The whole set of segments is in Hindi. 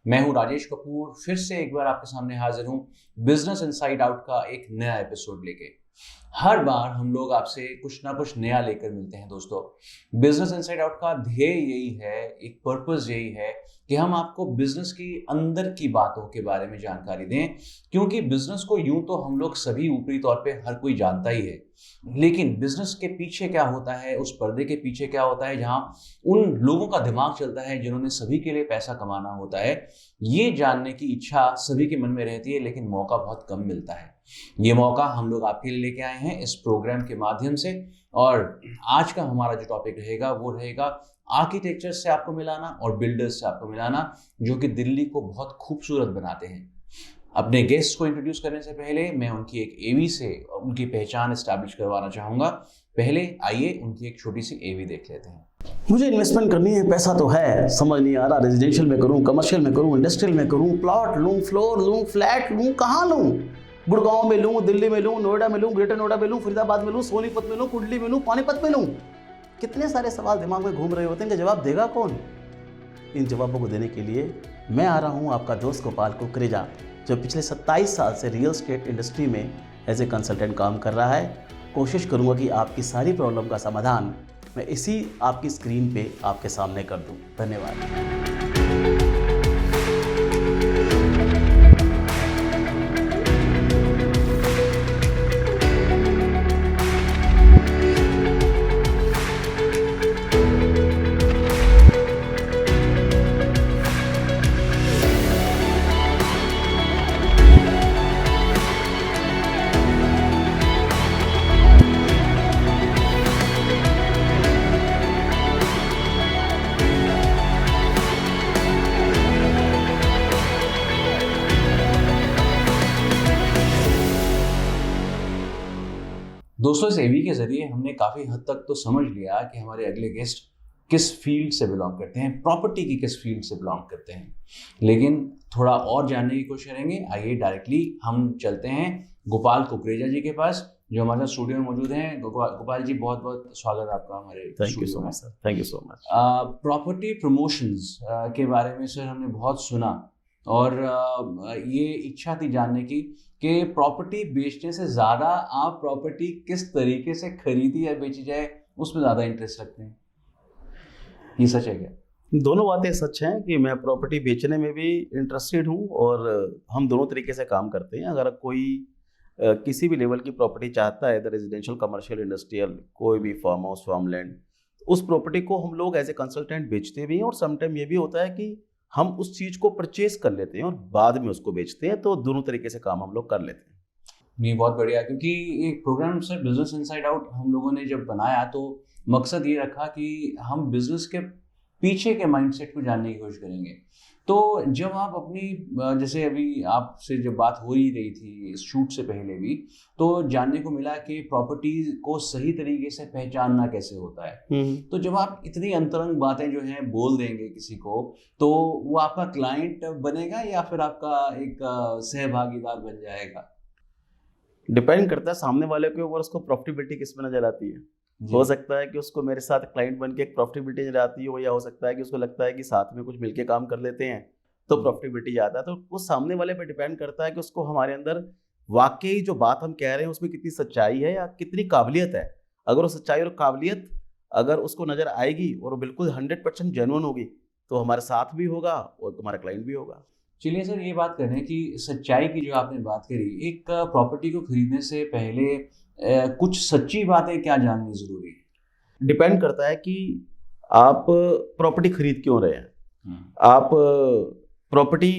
मैं हूं राजेश कपूर, फिर से एक बार आपके सामने हाजिर हूं बिजनेस इनसाइड आउट का एक नया एपिसोड लेके। हर बार हम लोग आपसे कुछ ना कुछ नया लेकर मिलते हैं दोस्तों। बिजनेस इनसाइड आउट का ध्येय यही है, एक पर्पस यही है कि हम आपको बिजनेस की अंदर की बातों के बारे में जानकारी दें, क्योंकि बिजनेस को यूं तो हम लोग सभी ऊपरी तौर पे हर कोई जानता ही है, लेकिन बिजनेस के पीछे क्या होता है, उस पर्दे के पीछे क्या होता है, जहां उन लोगों का दिमाग चलता है जिन्होंने सभी के लिए पैसा कमाना होता है, ये जानने की इच्छा सभी के मन में रहती है, लेकिन मौका बहुत कम मिलता है। ये मौका हम लोग आपके लिए लेके आए हैं इस प्रोग्राम के माध्यम से। और आज का हमारा जो टॉपिक रहेगा वो रहेगा आर्किटेक्चर से आपको मिलाना और बिल्डर्स से आपको मिलाना, जो कि दिल्ली को बहुत खूबसूरत बनाते हैं। अपने गेस्ट को इंट्रोड्यूस करने से पहले मैं उनकी एक एवी से उनकी पहचान एस्टैब्लिश करवाना चाहूंगा। पहले आइए उनकी एक छोटी सी एवी देख लेते हैं। मुझे इन्वेस्टमेंट करनी है, पैसा तो है, समझ नहीं आ रहा रेजिडेंशियल में करूं, कमर्शियल में करूं, इंडस्ट्रियल में करूं, प्लॉट लूं, फ्लोर लूं, फ्लैट लूं, कहाँ लूं? गुड़गांव में लूं, दिल्ली में लूं, नोएडा में लूं, ग्रेटर नोएडा में लूं, फरीदाबाद में लूं, सोनीपत में लूं, कुंडली में लूं, पानीपत में लूं। कितने सारे सवाल दिमाग में घूम रहे होते हैं कि जवाब देगा कौन? इन जवाबों को देने के लिए मैं आ रहा हूँ, आपका दोस्त गोपाल कुकरेजा, जो पिछले 27 साल से रियल एस्टेट इंडस्ट्री में एज ए कंसल्टेंट काम कर रहा है। कोशिश करूँगा कि आपकी सारी प्रॉब्लम का समाधान मैं इसी आपकी स्क्रीन पे आपके सामने कर दूं। धन्यवाद। दोस्तों, इस एवी के जरिए हमने काफी हद तक तो समझ लिया कि हमारे अगले गेस्ट किस फील्ड से बिलोंग करते हैं, प्रॉपर्टी की किस फील्ड से बिलोंग करते हैं, लेकिन थोड़ा और जानने की कोशिश करेंगे। आइए डायरेक्टली हम चलते हैं गोपाल कुकरेजा जी के पास, जो हमारे स्टूडियो में मौजूद हैं। गोपाल जी, बहुत बहुत स्वागत है आपका हमारे thank you so much sir. Thank you so much. Property promotions के बारे में सर हमने बहुत सुना, और ये इच्छा थी जानने की कि प्रॉपर्टी बेचने से ज़्यादा आप प्रॉपर्टी किस तरीके से खरीदी या बेची जाए उसमें ज़्यादा इंटरेस्ट रखते हैं। ये सच है क्या? दोनों बातें सच हैं कि मैं प्रॉपर्टी बेचने में भी इंटरेस्टेड हूँ, और हम दोनों तरीके से काम करते हैं। अगर कोई किसी भी लेवल की प्रॉपर्टी चाहता है, रेजिडेंशियल, कमर्शियल, इंडस्ट्रियल, कोई भी फार्म हाउस, फार्म लैंड, उस प्रॉपर्टी को हम लोग एज ए कंसल्टेंट बेचते भी हैं। और समटाइम ये भी होता है कि हम उस चीज़ को परचेज कर लेते हैं और बाद में उसको बेचते हैं। तो दोनों तरीके से काम हम लोग कर लेते हैं। नहीं, बहुत बढ़िया। क्योंकि एक program sir business inside out हम लोगों ने जब बनाया तो मकसद ये रखा कि हम बिजनेस के पीछे के माइंडसेट को जानने की कोशिश करेंगे। तो जब आप अपनी, जैसे अभी आपसे जब बात हो ही रही थी इस शूट से पहले भी, तो जानने को मिला कि प्रॉपर्टी को सही तरीके से पहचानना कैसे होता है। तो जब आप इतनी अंतरंग बातें जो हैं बोल देंगे किसी को, तो वो आपका क्लाइंट बनेगा या फिर आपका एक सहभागीदार बन जाएगा? डिपेंड करता है सामने वाले के ऊपर, उसको प्रॉफिटेबिलिटी किस में नजर आती है। हो सकता है कि उसको मेरे साथ क्लाइंट बन के एक प्रॉफिटेबिलिटी नजर आती हो, या हो सकता है कि उसको लगता है कि साथ में कुछ मिलके काम कर लेते हैं तो प्रॉफिटेबिलिटी आता है। तो वो सामने वाले पे डिपेंड करता है कि उसको हमारे अंदर वाकई जो बात हम कह रहे हैं उसमें कितनी सच्चाई है या कितनी काबिलियत है। अगर वो सच्चाई और काबिलियत अगर उसको नजर आएगी और वो बिल्कुल 100% जेन्युइन होगी, तो हमारे साथ भी होगा और हमारा क्लाइंट भी होगा। चलिए सर, ये बात करें कि सच्चाई की जो आपने बात करी, एक प्रॉपर्टी को खरीदने से पहले कुछ सच्ची बातें क्या जाननी जरूरी है? डिपेंड करता है कि आप प्रॉपर्टी खरीद क्यों रहे हैं। आप प्रॉपर्टी,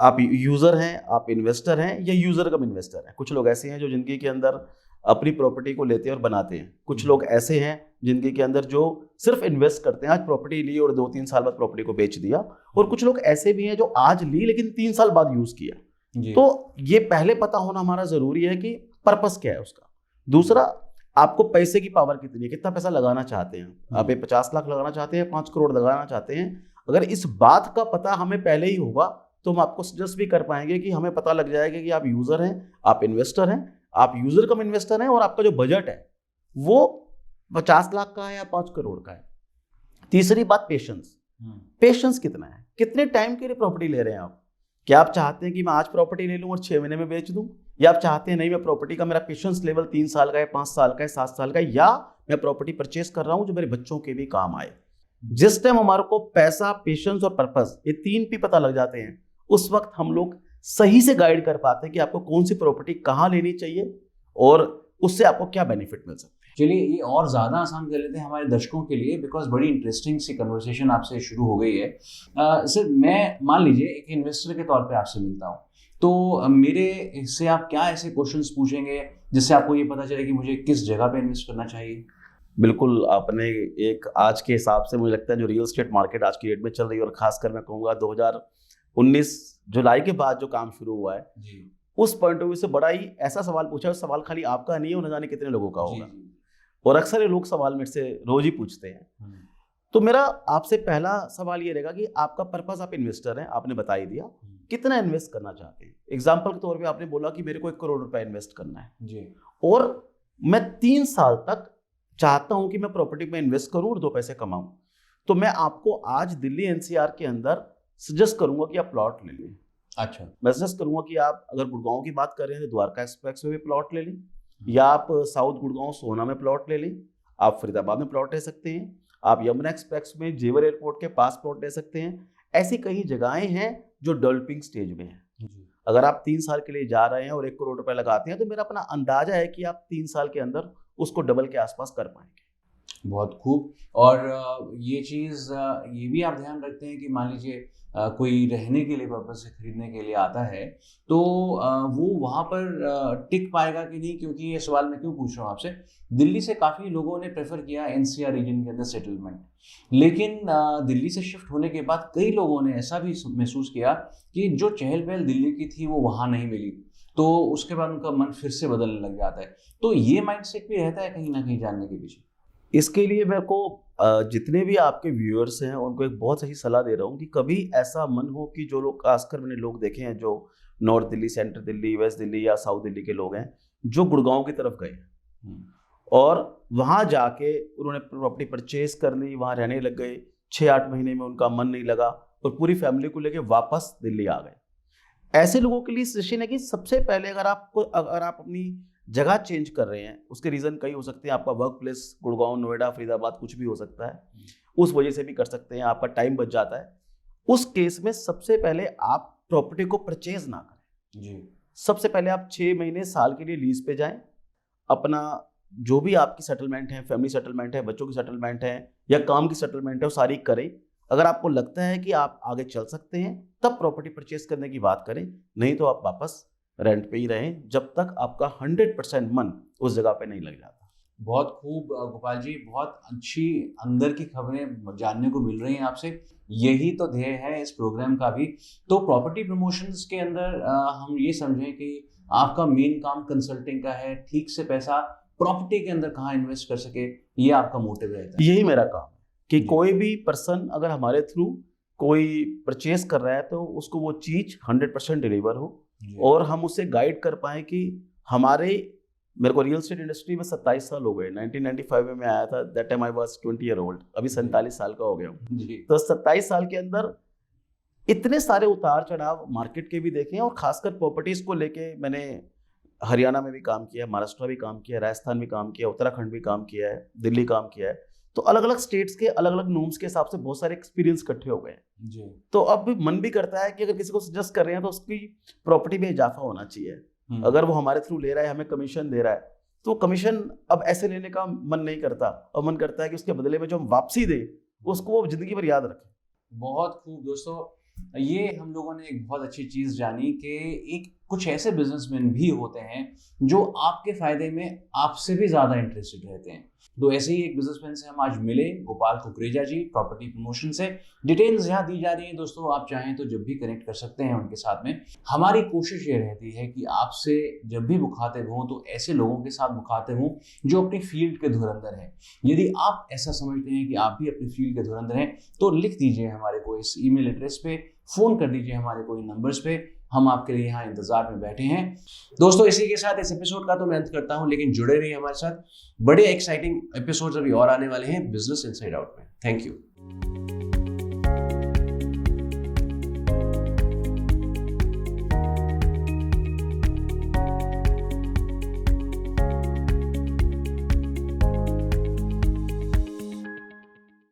आप यूजर हैं, आप इन्वेस्टर हैं, या यूजर कम इन्वेस्टर हैं। कुछ लोग ऐसे हैं जो जिंदगी के अंदर अपनी प्रॉपर्टी को लेते हैं और बनाते हैं। कुछ लोग ऐसे हैं जिंदगी के अंदर जो सिर्फ इन्वेस्ट करते हैं, आज प्रॉपर्टी ली और 2-3 साल बाद प्रॉपर्टी को बेच दिया। और कुछ लोग ऐसे भी हैं जो आज ली लेकिन 3 साल बाद यूज किया। तो ये पहले पता होना हमारा जरूरी है कि पर्पस क्या है उसका। दूसरा, आपको पैसे की पावर कितनी है, कितना पैसा लगाना चाहते हैं आप। 50 लाख लगाना चाहते हैं, 5 करोड़ लगाना चाहते हैं। अगर इस बात का पता हमें पहले ही होगा तो हम आपको सजेस्ट भी कर पाएंगे कि हमें पता लग जाएगा कि आप यूजर हैं, आप इन्वेस्टर हैं, आप यूजर कम इन्वेस्टर हैं, और आपका जो बजट है वो 50 लाख का है या 5 करोड़ का है। तीसरी बात, पेशेंस। पेशेंस कितना है, कितने टाइम के लिए प्रॉपर्टी ले रहे हैं आप? क्या आप चाहते हैं कि मैं आज प्रॉपर्टी ले लूं और 6 महीने में बेच दूं, या आप चाहते हैं नहीं मैं प्रॉपर्टी का मेरा पेशेंस लेवल 3 साल का है, 5 साल का है, 7 साल का है, या मैं प्रॉपर्टी परचेस कर रहा हूं जो मेरे बच्चों के भी काम आए? जिस टाइम हमारे को पैसा, पेशेंस और पर्पस, ये 3 P पता लग जाते हैं, उस वक्त हम लोग सही से गाइड कर पाते हैं कि आपको कौन सी प्रॉपर्टी कहाँ लेनी चाहिए और उससे आपको क्या बेनिफिट मिल सकता है। चलिए ये और ज़्यादा आसान कर लेते हैं हमारे दर्शकों के लिए, बिकॉज बड़ी इंटरेस्टिंग सी कन्वर्सेशन आपसे शुरू हो गई है। सर, मैं मान लीजिए एक इन्वेस्टर के तौर पे आपसे मिलता हूँ, तो मेरे इससे आप क्या ऐसे क्वेश्चंस पूछेंगे जिससे आपको ये पता चले कि मुझे किस जगह पे इन्वेस्ट करना चाहिए? बिल्कुल, आपने एक आज के हिसाब से मुझे लगता है जो रियल एस्टेट मार्केट आज की डेट में चल रही है, और खासकर मैं कहूँगा 2019 जुलाई के बाद जो काम शुरू हुआ है जी, उस पॉइंट ऑफ व्यू से बड़ा ही ऐसा सवाल पूछा है। सवाल खाली आपका नहीं है, न जाने कितने लोगों का होगा, और अक्सर ये लोग सवाल मेरे से रोज ही पूछते हैं। तो मेरा आपसे पहला सवाल ये रहेगा कि आपका पर्पस, आप इन्वेस्टर हैं, आपने बता ही दिया, कितना इन्वेस्ट करना चाहते हैं। एग्जाम्पल के तौर पे आपने बोला कि मेरे को 1 करोड़ रुपए इन्वेस्ट करना है जी, और मैं 3 साल तक चाहता हूं कि मैं प्रॉपर्टी में इन्वेस्ट करूं और 2 पैसे कमाऊं। तो मैं आपको आज दिल्ली NCR के अंदर सजेस्ट करूंगा कि आप प्लॉट ले लें। अच्छा, मैं सजेस्ट करूंगा कि आप अगर गुड़गांव की बात कर रहे हैं तो द्वारका एक्सप्रेस में भी प्लॉट ले लें, या आप साउथ गुड़गांव सोना में प्लॉट ले लें, आप फरीदाबाद में प्लॉट ले सकते हैं, आप यमुना एक्सप्रेस में जेवर एयरपोर्ट के पास प्लॉट ले सकते हैं। ऐसी कई जगहें हैं जो डेवलपिंग स्टेज में हैं। अगर आप 3 साल के लिए जा रहे हैं और 1 करोड़ रुपए लगाते हैं तो मेरा अपना अंदाजा है कि आप 3 साल के अंदर उसको डबल के आसपास कर पाएंगे। बहुत खूब। और ये चीज़ ये भी आप ध्यान रखते हैं कि मान लीजिए कोई रहने के लिए पर्पज से खरीदने के लिए आता है तो वो वहाँ पर टिक पाएगा कि नहीं? क्योंकि ये सवाल मैं क्यों पूछ रहा हूँ आपसे, दिल्ली से काफ़ी लोगों ने प्रेफर किया NCR रीजन के अंदर सेटलमेंट, लेकिन दिल्ली से शिफ्ट होने के बाद कई लोगों ने ऐसा भी महसूस किया कि जो चहल पहल दिल्ली की थी वो वहाँ नहीं मिली, तो उसके बाद उनका मन फिर से बदलने लग जाता है। तो ये माइंडसेट भी रहता है कहीं ना कहीं जानने के पीछे। इसके लिए मेरे को जितने भी आपके व्यूअर्स हैं उनको एक बहुत सही सलाह दे रहा हूँ कि कभी ऐसा मन हो कि जो लोग, खासकर मैंने लोग देखे हैं जो north Delhi, central Delhi, west Delhi या साउथ दिल्ली के लोग हैं, जो गुड़गांव की तरफ गए और वहाँ जाके उन्होंने प्रॉपर्टी परचेज कर ली, वहाँ रहने लग गए, 6-8 महीने में उनका मन नहीं लगा और पूरी फैमिली को लेके वापस दिल्ली आ गए। ऐसे लोगों के लिए सजेशन है कि सबसे पहले अगर आप अपनी जगह चेंज कर रहे हैं, उसके रीज़न कई हो सकते हैं। आपका वर्क प्लेस गुड़गांव, नोएडा, फरीदाबाद कुछ भी हो सकता है, उस वजह से भी कर सकते हैं, आपका टाइम बच जाता है। उस केस में सबसे पहले आप प्रॉपर्टी को परचेज ना करें जी। सबसे पहले आप 6 महीने, साल के लिए लीज पे जाएं, अपना जो भी आपकी सेटलमेंट है, फैमिली सेटलमेंट है, बच्चों की सेटलमेंट है या काम की सेटलमेंट है, वो सारी करें। अगर आपको लगता है कि आप आगे चल सकते हैं तब प्रॉपर्टी परचेज करने की बात करें, नहीं तो आप वापस रेंट पे ही रहें जब तक आपका 100% मन उस जगह पे नहीं लग जाता। बहुत खूब गोपाल जी, बहुत अच्छी अंदर की खबरें जानने को मिल रही हैं आपसे। यही तो ध्येय है इस प्रोग्राम का भी। तो प्रॉपर्टी प्रमोशंस के अंदर हम ये समझें कि आपका मेन काम कंसल्टिंग का है, ठीक से पैसा प्रॉपर्टी के अंदर कहाँ इन्वेस्ट कर सके, ये आपका मोटिव रहता है। यही मेरा काम है कि कोई भी पर्सन अगर हमारे थ्रू कोई परचेज कर रहा है तो उसको वो चीज 100% डिलीवर हो और हम उसे गाइड कर पाए कि मेरे को रियल एस्टेट इंडस्ट्री में 27 साल हो गए। 1995 में मैं आया था, that time I was 20 year old, अभी 47 साल का हो गया हूँ। तो 27 साल के अंदर इतने सारे उतार चढ़ाव मार्केट के भी देखे हैं, और खासकर प्रॉपर्टीज को लेके मैंने हरियाणा में भी काम किया, महाराष्ट्र भी काम किया, राजस्थान भी काम किया, उत्तराखंड भी काम किया है, दिल्ली काम किया है। तो अलग अलग स्टेट्स के अलग अलग नॉर्म्स के हिसाब से बहुत सारे एक्सपीरियंस इकट्ठे हो गए जी। तो अब मन भी करता है कि अगर किसी को सजेस्ट कर रहे हैं तो उसकी प्रॉपर्टी में इजाफा होना चाहिए। अगर वो हमारे थ्रू ले रहा है, हमें कमीशन दे रहा है, तो कमीशन अब ऐसे लेने का मन नहीं करता, और मन करता है कि उसके बदले में जो हम वापसी दे उसको वो जिंदगी भर याद रखें। बहुत खूब दोस्तों, ये हम लोगों ने एक बहुत अच्छी चीज़ जानी कि एक कुछ ऐसे बिजनेसमैन भी होते हैं जो आपके फायदे में आपसे भी ज़्यादा इंटरेस्टेड रहते हैं। तो ऐसे ही एक बिजनेसमैन से हम आज मिले, गोपाल कुकरेजा जी, प्रॉपर्टी प्रमोशन से। डिटेल्स यहाँ दी जा रही हैं दोस्तों, आप चाहें तो जब भी कनेक्ट कर सकते हैं उनके साथ में। हमारी कोशिश ये रहती है कि आपसे जब भी मुखातिब हों तो ऐसे लोगों के साथ मुखातिब हों जो अपनी फील्ड के धुरंधर हैं। यदि आप ऐसा समझते हैं कि आप भी अपनी फील्ड के धुरंधर हैं तो लिख दीजिए हमारे को इस ईमेल एड्रेस पे, फ़ोन कर दीजिए हमारे को इन नंबर्स पे, हम आपके लिए यहाँ इंतजार में बैठे हैं। दोस्तों इसी के साथ इस एपिसोड का तो मैं अंत करता हूँ, लेकिन जुड़े रहिए हमारे साथ, बड़े एक्साइटिंग एपिसोड्स अभी और आने वाले हैं बिजनेस इनसाइड आउट में। Thank you.